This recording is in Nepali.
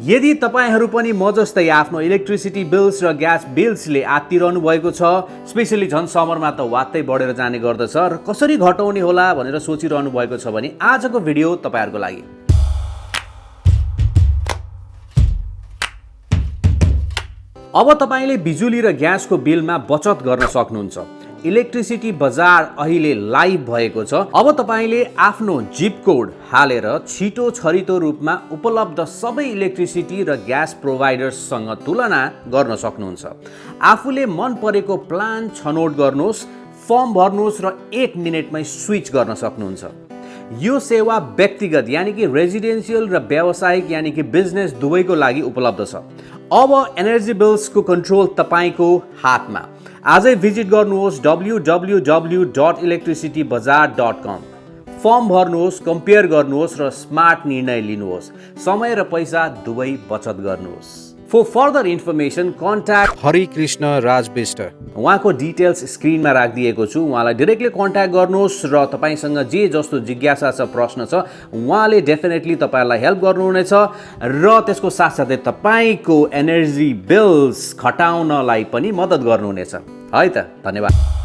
यदि तपाईहरू पनि म जस्तै आफ्नो इलेक्ट्रिसिटी बिल्स र ग्यास बिल्सले आत्तिरहनु भएको छ, स्पेशली झन् समरमा त वात्तै बढेर जाने गर्दछ र कसरी घटाउने होला भनेर सोचिरहनु भएको छ भने आजको भिडियो तपाईहरुको लागि। अब तपाईले बिजुली र ग्यासको बिलमा बचत गर्न सक्नुहुन्छ। इलेक्ट्रिसिटी बजार अहिले लाइभ भएको छ। अब तपाईले आफ्नो जिप कोड हालेर छिटो छरितो रूपमा उपलब्ध सबै इलेक्ट्रिसिटी र ग्यास प्रोवाइडर्ससँग तुलना गर्न सक्नुहुन्छ। आफूले मन परेको प्लान छनौट गर्नुहोस्, फर्म भर्नुहोस् र 1 मिनेटमै स्विच गर्न सक्नुहुन्छ। यो सेवा व्यक्तिगत यानी कि रेजिडेन्शियल र व्यावसायिक यानी कि बिजनेस दुवैको लागि उपलब्ध छ। अब एनर्जी बिल्सको कन्ट्रोल तपाईको हातमा। आजै भिजिट गर्नुहोस् www.electricitybazar.com। फर्म भर्नुहोस्, कम्पेयर गर्नुहोस् र स्मार्ट निर्णय लिनुहोस्। समय र पैसा दुवै बचत गर्नुहोस्। For further information, contact Harikrishna राजबिष्ट। उहाँको डिटेल्स स्क्रिनमा राखिदिएको छु। उहाँलाई डाइरेक्टली कन्ट्याक्ट गर्नुहोस् र तपाईसँग जे जस्तो जिज्ञासा छ, प्रश्न छ, उहाँले डेफिनेटली तपाईलाई हेल्प गर्नुहुनेछ र त्यसको साथसाथै तपाईको एनर्जी बिल्स घटाउनलाई पनि मद्दत गर्नुहुनेछ। है त, धन्यवाद।